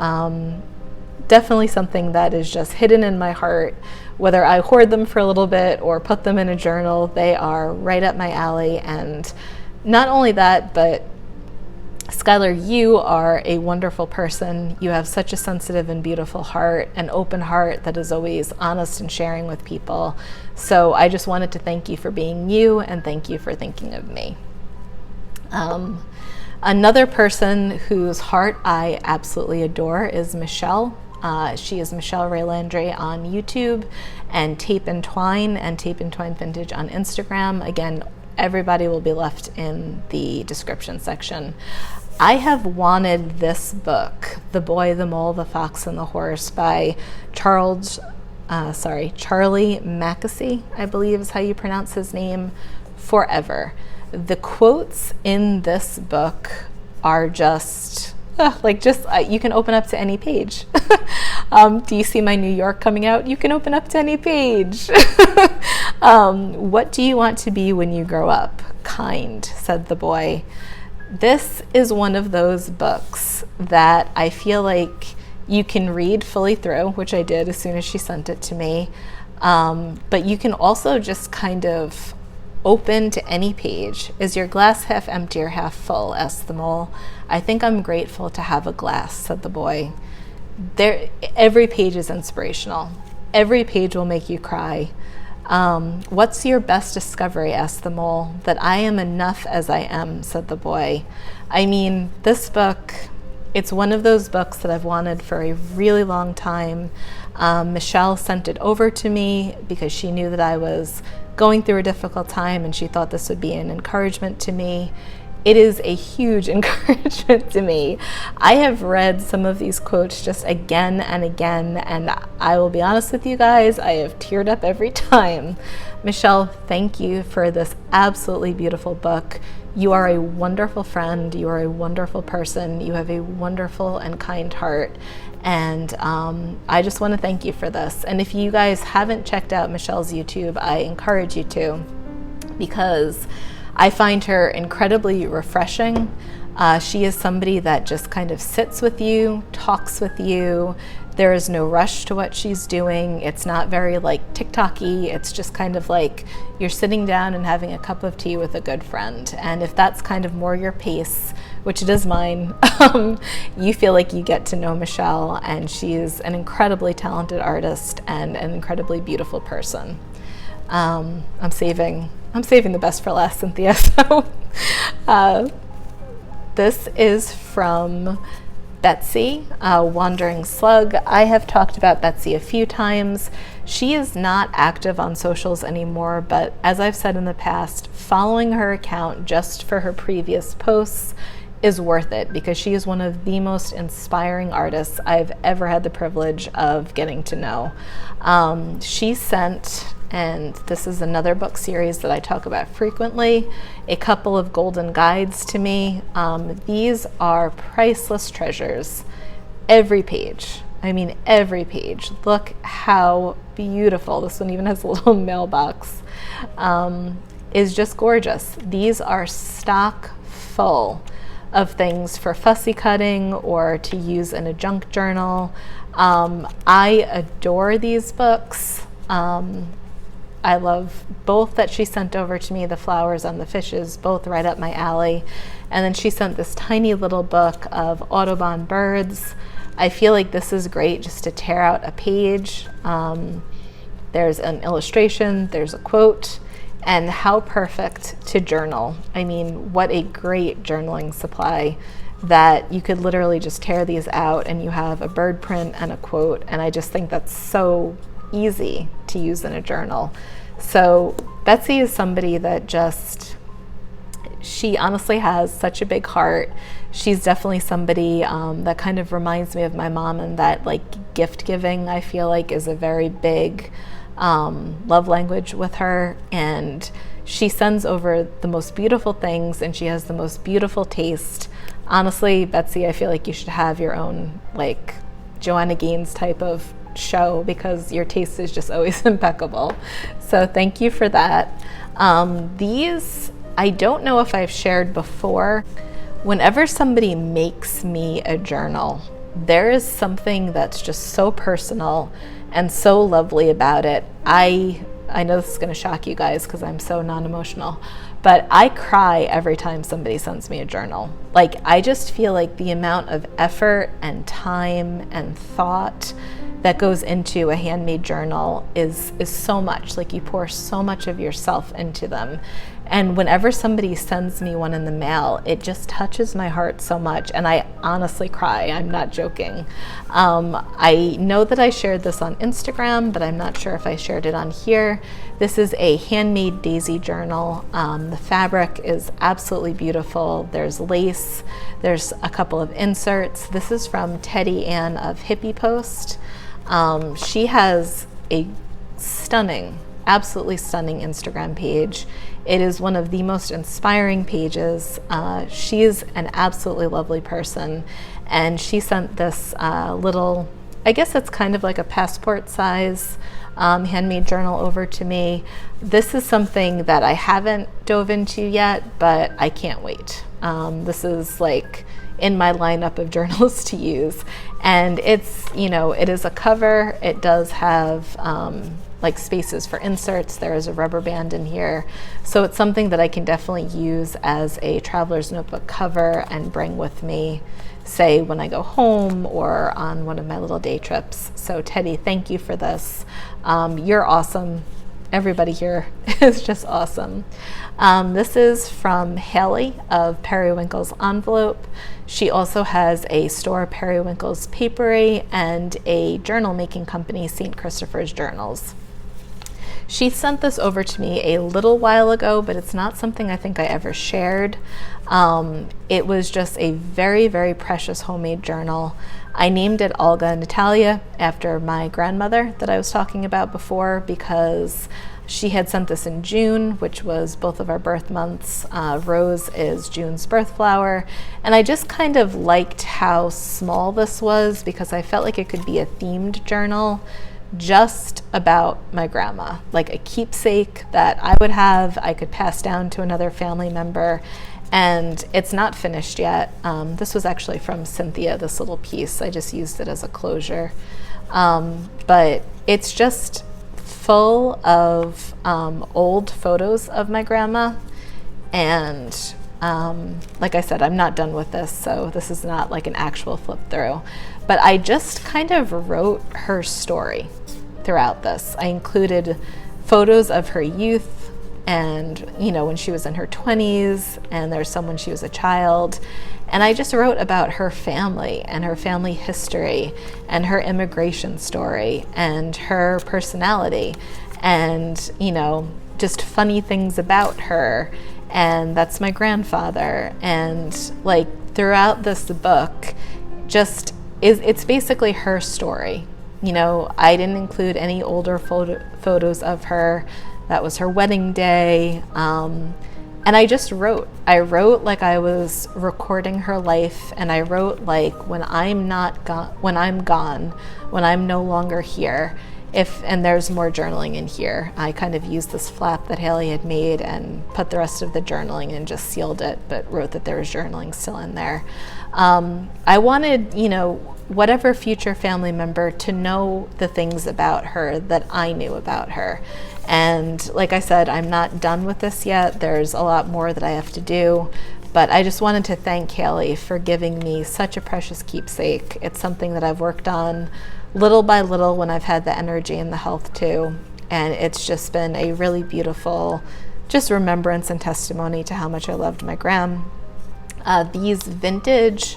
definitely something that is just hidden in my heart. Whether I hoard them for a little bit or put them in a journal, they are right up my alley. And not only that, but Skylar, you are a wonderful person. You have such a sensitive and beautiful heart, an open heart that is always honest and sharing with people. So I just wanted to thank you for being you, and thank you for thinking of me. Another person whose heart I absolutely adore is Michelle. She is Michelle Ray Landry on YouTube, and Tape and Twine Vintage on Instagram. Again, everybody will be left in the description section. I have wanted this book, The Boy, the Mole, the Fox, and the Horse by Charlie Mackesy, I believe is how you pronounce his name, forever. The quotes in this book are just, you can open up to any page. Do you see my New York coming out? You can open up to any page. What do you want to be when you grow up? Kind, said the boy. This is one of those books that I feel like you can read fully through, which I did as soon as she sent it to me. But you can also just kind of open to any page. Is your glass half empty or half full? Asked the mole. I think I'm grateful to have a glass, said the boy. every page is inspirational. Every page will make you cry. What's your best discovery? Asked the mole. That I am enough as I am, said the boy. I mean, this book, it's one of those books that I've wanted for a really long time. Michelle sent it over to me because she knew that I was going through a difficult time and she thought this would be an encouragement to me. It is a huge encouragement to me. I have read some of these quotes just again and again, and I will be honest with you guys, I have teared up every time. Michelle, thank you for this absolutely beautiful book. You are a wonderful friend. You are a wonderful person. You have a wonderful and kind heart. And I just want to thank you for this. And if you guys haven't checked out Michelle's YouTube, I encourage you to, because I find her incredibly refreshing. She is somebody that just kind of sits with you, talks with you. There is no rush to what she's doing. It's not very like TikTok-y. It's just kind of like you're sitting down and having a cup of tea with a good friend. And if that's kind of more your pace, which it is mine, you feel like you get to know Michelle, and she is an incredibly talented artist and an incredibly beautiful person. I'm saving the best for last, Cynthia. So this is from Betsy, Wandering Slug. I have talked about Betsy a few times. She is not active on socials anymore, but as I've said in the past, following her account just for her previous posts is worth it, because she is one of the most inspiring artists I've ever had the privilege of getting to know. She sent, and this is another book series that I talk about frequently, a couple of golden guides to me. These are priceless treasures. Every page, I mean every page. Look how beautiful. This one even has a little mailbox. Is just gorgeous. These are stock full of things for fussy cutting or to use in a junk journal. I adore these books. I love both that she sent over to me, the flowers and the fishes, both right up my alley. And then she sent this tiny little book of Audubon birds. I feel like this is great just to tear out a page. There's an illustration, there's a quote, and how perfect to journal. I mean, what a great journaling supply that you could literally just tear these out and you have a bird print and a quote. And I just think that's so easy to use in a journal. So Betsy is somebody that she honestly has such a big heart. She's definitely somebody that kind of reminds me of my mom, and that like gift giving, I feel like, is a very big love language with her. And she sends over the most beautiful things, and she has the most beautiful taste. Honestly, Betsy, I feel like you should have your own like Joanna Gaines type of show, because your taste is just always impeccable. So thank you for that. These, I don't know if I've shared before. Whenever somebody makes me a journal, there is something that's just so personal and so lovely about it. I know this is going to shock you guys because I'm so non-emotional, but I cry every time somebody sends me a journal. Like, I just feel like the amount of effort and time and thought that goes into a handmade journal is so much. Like, you pour so much of yourself into them. And whenever somebody sends me one in the mail, it just touches my heart so much, and I honestly cry. I'm not joking. I know that I shared this on Instagram, but I'm not sure if I shared it on here. This is a handmade daisy journal. The fabric is absolutely beautiful. There's lace. There's a couple of inserts. This is from Teddy Ann of Hippie Post. She has a stunning, absolutely stunning Instagram page. It is one of the most inspiring pages. She is an absolutely lovely person, and she sent this little, I guess it's kind of like a passport size handmade journal over to me. This is something that I haven't dove into yet, but I can't wait. This is like in my lineup of journals to use. And it's, you know, it is a cover. It does have like spaces for inserts. There is a rubber band in here. So it's something that I can definitely use as a traveler's notebook cover and bring with me, say when I go home or on one of my little day trips. So Teddy, thank you for this. You're awesome. Everybody here is just awesome. This is from Haley of Periwinkles Envelope. She also has a store, Periwinkles Papery, and a journal making company, St. Christopher's Journals. She sent this over to me a little while ago, but it's not something I think I ever shared. It was just a very, very precious homemade journal. I named it Olga Natalia after my grandmother that I was talking about before, because she had sent this in June, which was both of our birth months. Rose is June's birth flower. And I just kind of liked how small this was, because I felt like it could be a themed journal just about my grandma, like a keepsake that I would have, I could pass down to another family member. And it's not finished yet. This was actually from Cynthia, this little piece. I just used it as a closure. But it's just full of old photos of my grandma. And like I said, I'm not done with this, so this is not like an actual flip through. But I just kind of wrote her story throughout this. I included photos of her youth and, you know, when she was in her 20s, and there's some when she was a child. And I just wrote about her family and her family history and her immigration story and her personality and, you know, just funny things about her. And that's my grandfather. And like throughout this book, it's basically her story. You know, I didn't include any older photos of her. That was her wedding day. And I just wrote. I wrote like I was recording her life, and I wrote like when I'm gone, when I'm no longer here. And there's more journaling in here. I kind of used this flap that Haley had made and put the rest of the journaling and just sealed it, but wrote that there was journaling still in there. I wanted, you know, whatever future family member to know the things about her that I knew about her. And like I said, I'm not done with this yet. There's a lot more that I have to do, but I just wanted to thank Haley for giving me such a precious keepsake. It's something that I've worked on little by little when I've had the energy and the health to, and it's just been a really beautiful just remembrance and testimony to how much I loved my gram. These vintage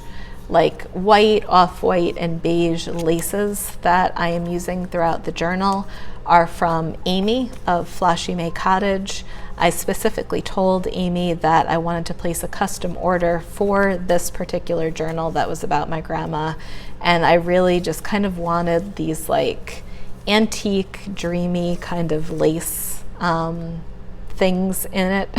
like white, off-white, and beige laces that I am using throughout the journal are from Amy of Floshy Cottage. I specifically told Amy that I wanted to place a custom order for this particular journal that was about my grandma, and I really just kind of wanted these like antique, dreamy kind of lace things in it.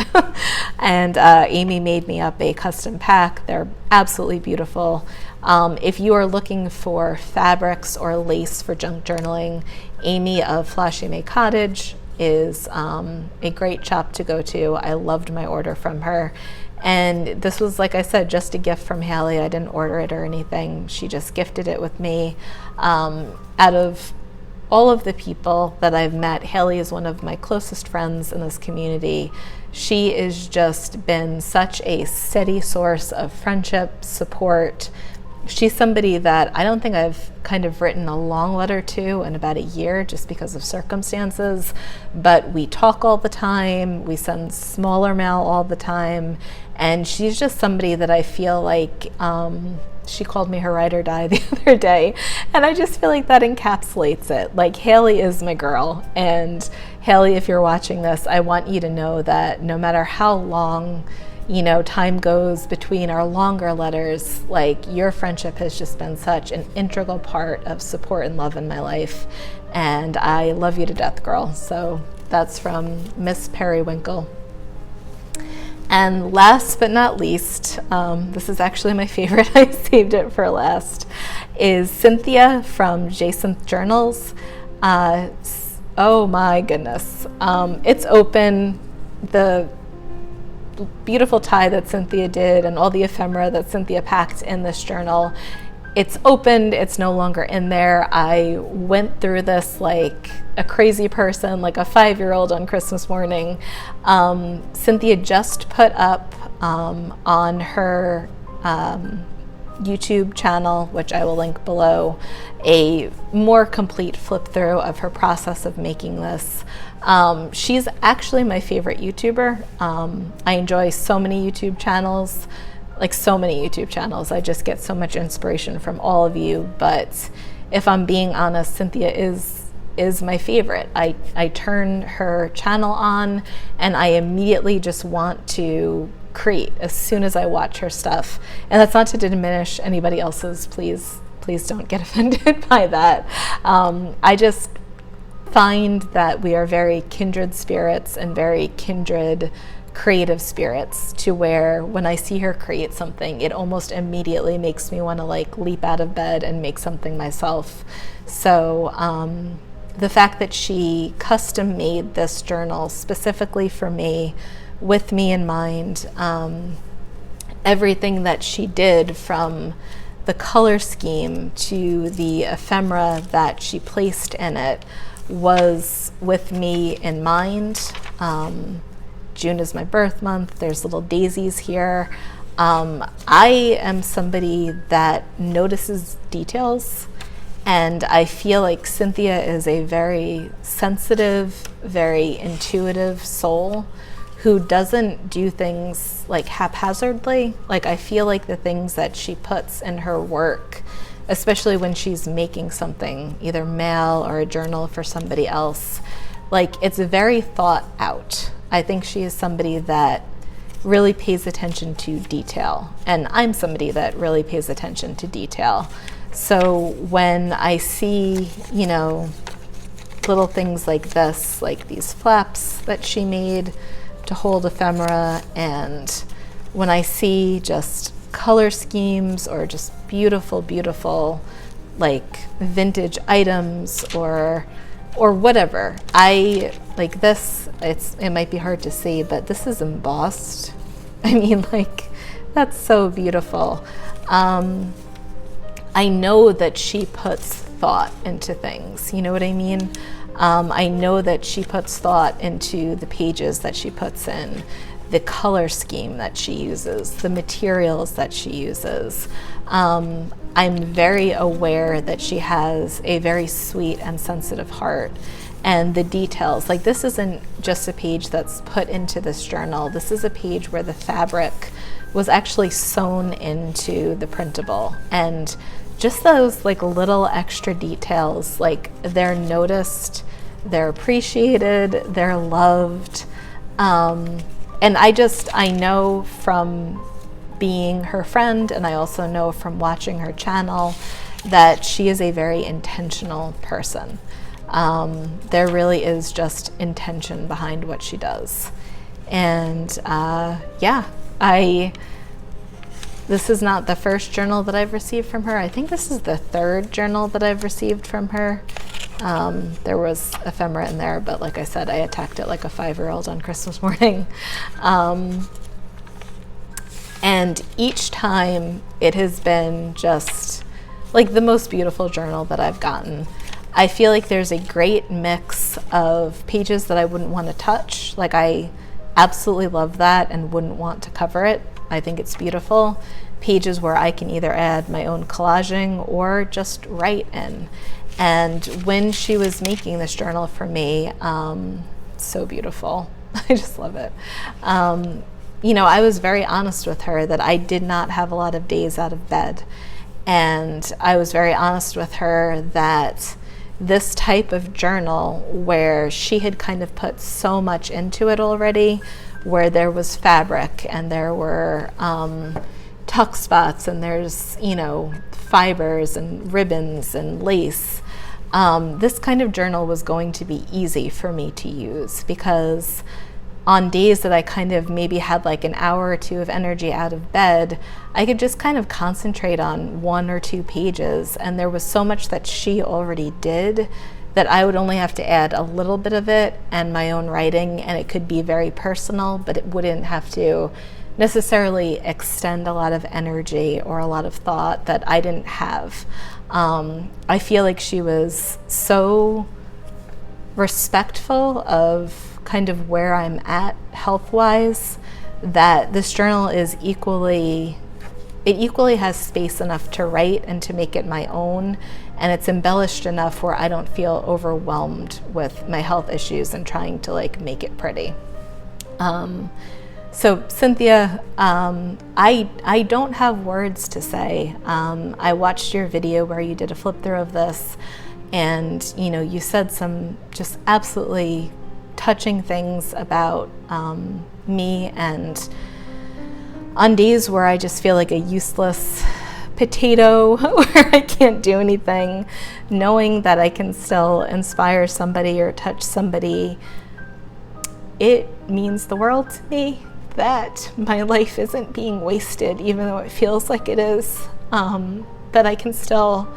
And Amy made me up a custom pack. They're absolutely beautiful. If you are looking for fabrics or lace for junk journaling, Amy of Floshy Cottage is a great shop to go to. I loved my order from her. And this was, like I said, just a gift from Haley. I didn't order it or anything. She just gifted it with me. Out of all of the people that I've met, Haley is one of my closest friends in this community. She has just been such a steady source of friendship, support. She's somebody that I don't think I've kind of written a long letter to in about a year just because of circumstances, but we talk all the time, we send smaller mail all the time, and she's just somebody that I feel like, she called me her ride or die the other day, and I just feel like that encapsulates it. Like, Haley is my girl, and Haley, if you're watching this, I want you to know that no matter how long, you know, time goes between our longer letters, like, your friendship has just been such an integral part of support and love in my life, and I love you to death, girl. So that's from Miss Periwinkle. And last but not least, this is actually my favorite, I saved it for last, is Cynthia from Jacynthe Journals. Oh my goodness. It's open. The beautiful tie that Cynthia did and all the ephemera that Cynthia packed in this journal, it's opened, it's no longer in there. I went through this like a crazy person, like a 5-year-old on Christmas morning. Cynthia just put up on her YouTube channel, which I will link below, a more complete flip through of her process of making this. She's actually my favorite YouTuber. I enjoy so many YouTube channels, like so many YouTube channels. I just get so much inspiration from all of you. But if I'm being honest, Cynthia is my favorite. I turn her channel on and I immediately just want to create as soon as I watch her stuff. And that's not to diminish anybody else's, please don't get offended by that. I just find that we are very kindred spirits and very kindred creative spirits, to where when I see her create something, it almost immediately makes me want to like leap out of bed and make something myself. So the fact that she custom made this journal specifically for me, with me in mind, everything that she did, from the color scheme to the ephemera that she placed in it, was with me in mind. June is my birth month. There's little daisies here. I am somebody that notices details, and I feel like Cynthia is a very sensitive, very intuitive soul who doesn't do things like haphazardly. Like, I feel like the things that she puts in her work, especially when she's making something, either mail or a journal for somebody else, like, it's very thought out. I think she is somebody that really pays attention to detail, and I'm somebody that really pays attention to detail. So when I see, you know, little things like this, like these flaps that she made to hold ephemera, and when I see just color schemes or just beautiful, beautiful, like vintage items or whatever, I like this. It might be hard to see, but this is embossed. I mean, like, that's so beautiful. I know that she puts thought into things, you know what I mean? I know that she puts thought into the pages that she puts in, the color scheme that she uses, the materials that she uses. I'm very aware that she has a very sweet and sensitive heart, and the details, like, this isn't just a page that's put into this journal. This is a page where the fabric was actually sewn into the printable, and just those like little extra details, like, they're noticed, they're appreciated, they're loved. And I know from being her friend, and I also know from watching her channel, that she is a very intentional person. There really is just intention behind what she does. And yeah, this is not the first journal that I've received from her. I think this is the third journal that I've received from her. There was ephemera in there, but like I said, I attacked it like a 5-year-old on Christmas morning. And each time it has been just like the most beautiful journal that I've gotten. I feel like there's a great mix of pages that I wouldn't want to touch. Like, I absolutely love that and wouldn't want to cover it. I think it's beautiful. Pages where I can either add my own collaging or just write in. And when she was making this journal for me, so beautiful. I just love it. You know, I was very honest with her that I did not have a lot of days out of bed. And I was very honest with her that this type of journal, where she had kind of put so much into it already, where there was fabric and there were tuck spots and there's, you know, fibers and ribbons and lace, this kind of journal was going to be easy for me to use, because on days that I kind of maybe had like an hour or two of energy out of bed, I could just kind of concentrate on 1 or 2 pages, and there was so much that she already did that I would only have to add a little bit of it and my own writing, and it could be very personal, but it wouldn't have to necessarily extend a lot of energy or a lot of thought that I didn't have. I feel like she was so respectful of kind of where I'm at health-wise that this journal is equally has space enough to write and to make it my own, and it's embellished enough where I don't feel overwhelmed with my health issues and trying to like make it pretty. So Cynthia, I don't have words to say. I watched your video where you did a flip through of this, and you know, you said some just absolutely touching things about me, and on days where I just feel like a useless potato where I can't do anything, knowing that I can still inspire somebody or touch somebody, it means the world to me that my life isn't being wasted, even though it feels like it is, that I can still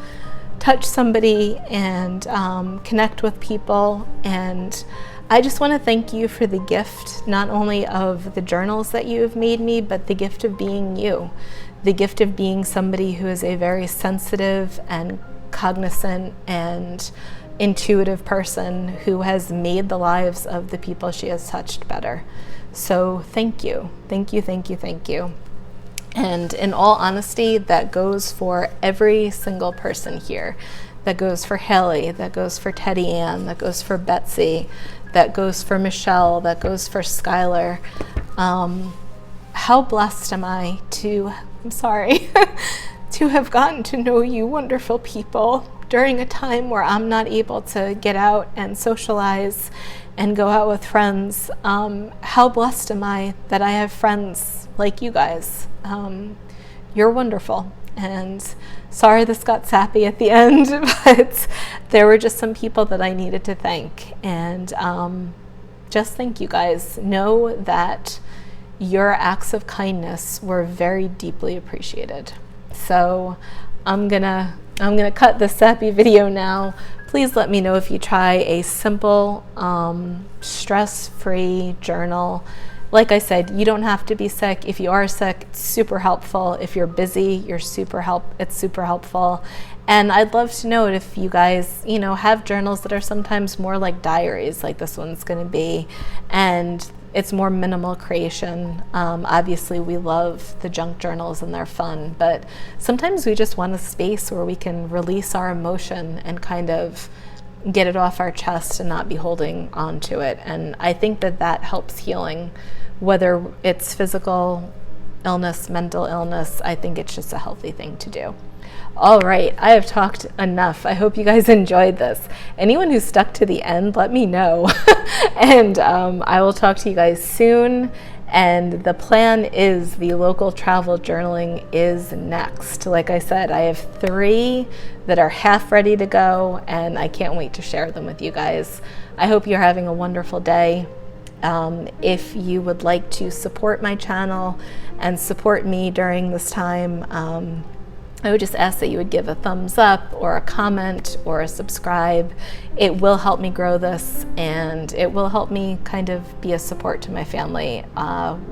touch somebody and connect with people. And I just want to thank you for the gift, not only of the journals that you have made me, but the gift of being you, the gift of being somebody who is a very sensitive and cognizant and intuitive person who has made the lives of the people she has touched better. So thank you, thank you, thank you, thank you. And in all honesty, that goes for every single person here. That goes for Haley, that goes for Teddy Ann, that goes for Betsy, that goes for Michelle, that goes for Skylar. How blessed am I to have gotten to know you wonderful people during a time where I'm not able to get out and socialize and go out with friends. How blessed am I that I have friends like you guys. You're wonderful. And sorry this got sappy at the end, but there were just some people that I needed to thank. And just thank you guys. Know that your acts of kindness were very deeply appreciated. So I'm gonna cut this sappy video now. Please let me know if you try a simple, stress-free journal. Like I said, you don't have to be sick. If you are sick, it's super helpful. If you're busy, it's super helpful. And I'd love to know if you guys, you know, have journals that are sometimes more like diaries, like this one's gonna be, and it's more minimal creation. Obviously, we love the junk journals and they're fun, but sometimes we just want a space where we can release our emotion and kind of get it off our chest and not be holding on to it. And I think that that helps healing, whether it's physical illness, mental illness. I think it's just a healthy thing to do. All right, I have talked enough. I hope you guys enjoyed this. Anyone who stuck to the end, let me know. And I will talk to you guys soon. And the plan is the local travel journaling is next. Like I said, I have 3 that are half ready to go, and I can't wait to share them with you guys. I hope you're having a wonderful day. If you would like to support my channel and support me during this time, I would just ask that you would give a thumbs up or a comment or a subscribe. It will help me grow this, and it will help me kind of be a support to my family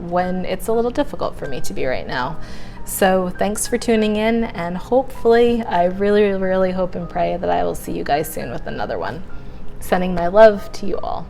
when it's a little difficult for me to be right now. So thanks for tuning in, and hopefully, I really, really hope and pray that I will see you guys soon with another one. Sending my love to you all.